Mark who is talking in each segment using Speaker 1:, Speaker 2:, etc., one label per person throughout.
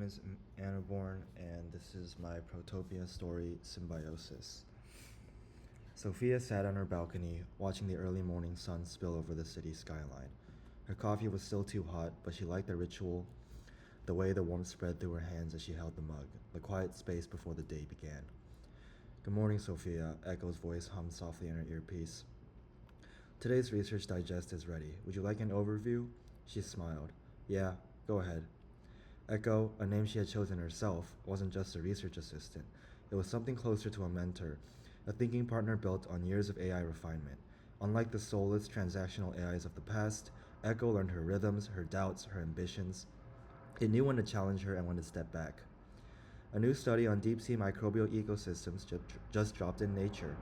Speaker 1: is Anaborn, and this is my Protopian story, Symbiosis. Sophia sat on her balcony, watching the early morning sun spill over the city skyline. Her coffee was still too hot, but she liked the ritual, the way the warmth spread through her hands as she held the mug, the quiet space before the day began. Good morning, Sophia, Echo's voice hummed softly in her earpiece. Today's research digest is ready. Would you like an overview? She smiled. Yeah, go ahead. Echo, a name she had chosen herself, wasn't just a research assistant. It was something closer to a mentor, a thinking partner built on years of AI refinement. Unlike the soulless, transactional AIs of the past, Echo learned her rhythms, her doubts, her ambitions. It knew when to challenge her and when to step back. A new study on deep-sea microbial ecosystems just dropped in Nature.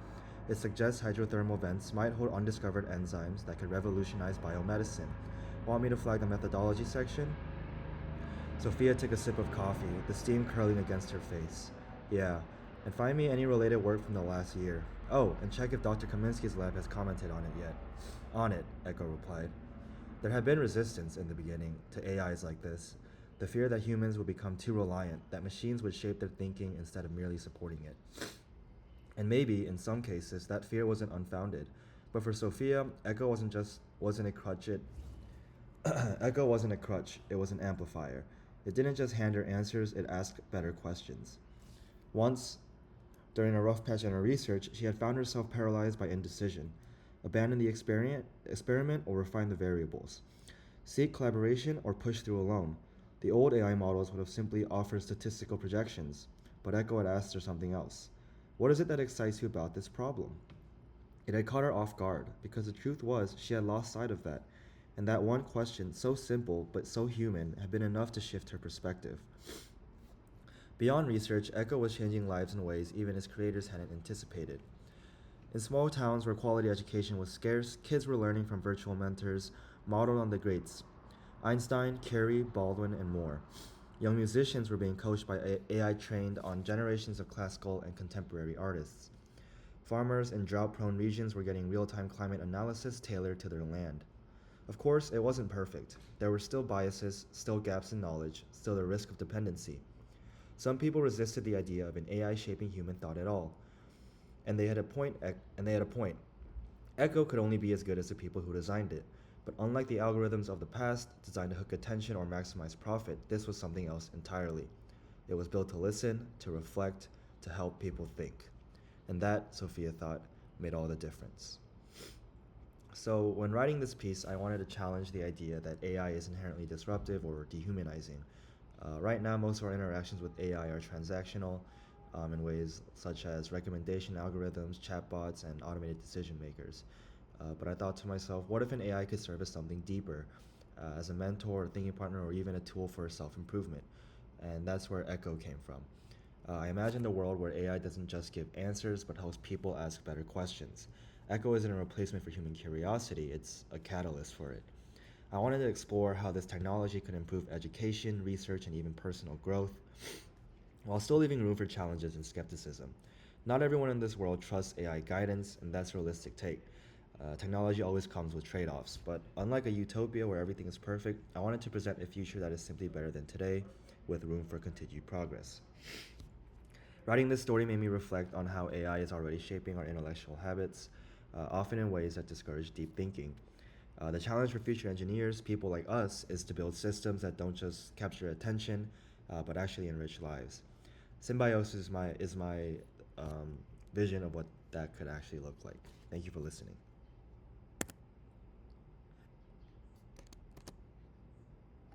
Speaker 1: It suggests hydrothermal vents might hold undiscovered enzymes that could revolutionize biomedicine. Want me to flag the methodology section? Sophia took a sip of coffee, the steam curling against her face. Yeah, and find me any related work from the last year. Oh, and check if Dr. Kaminsky's lab has commented on it yet. On it, Echo replied. There had been resistance in the beginning to AIs like this. The fear that humans would become too reliant, that machines would shape their thinking instead of merely supporting it. And maybe, in some cases, that fear wasn't unfounded. But for Sophia, Echo wasn't a crutch. Echo wasn't a crutch, it was an amplifier. It didn't just hand her answers, it asked better questions. Once, during a rough patch in her research, she had found herself paralyzed by indecision. Abandon the experiment or refine the variables. Seek collaboration or push through alone. The old AI models would have simply offered statistical projections, but Echo had asked her something else. What is it that excites you about this problem? It had caught her off guard, because the truth was she had lost sight of that, and that one question, so simple but so human, had been enough to shift her perspective. Beyond research, Echo was changing lives in ways even its creators hadn't anticipated. In small towns where quality education was scarce, kids were learning from virtual mentors modeled on the greats Einstein, Curie, Baldwin, and more. Young musicians were being coached by AI trained on generations of classical and contemporary artists. Farmers in drought-prone regions were getting real-time climate analysis tailored to their land. Of course, it wasn't perfect. There were still biases, still gaps in knowledge, still the risk of dependency. Some people resisted the idea of an AI shaping human thought at all. And they had a point. Echo could only be as good as the people who designed it. But unlike the algorithms of the past, designed to hook attention or maximize profit, this was something else entirely. It was built to listen, to reflect, to help people think. And that, Sophia thought, made all the difference. So when writing this piece, I wanted to challenge the idea that AI is inherently disruptive or dehumanizing. Right now, most of our interactions with AI are transactional in ways such as recommendation algorithms, chatbots, and automated decision makers. But I thought to myself, what if an AI could serve as something deeper, as a mentor, a thinking partner, or even a tool for self-improvement? And that's where Echo came from. I imagined a world where AI doesn't just give answers, but helps people ask better questions. Echo isn't a replacement for human curiosity, it's a catalyst for it. I wanted to explore how this technology could improve education, research, and even personal growth, while still leaving room for challenges and skepticism. Not everyone in this world trusts AI guidance, and that's a realistic take. Technology always comes with trade-offs, but unlike a utopia where everything is perfect, I wanted to present a future that is simply better than today, with room for continued progress. Writing this story made me reflect on how AI is already shaping our intellectual habits, often in ways that discourage deep thinking. The challenge for future engineers, people like us, is to build systems that don't just capture attention, but actually enrich lives. Symbiosis is my vision of what that could actually look like. Thank you for listening.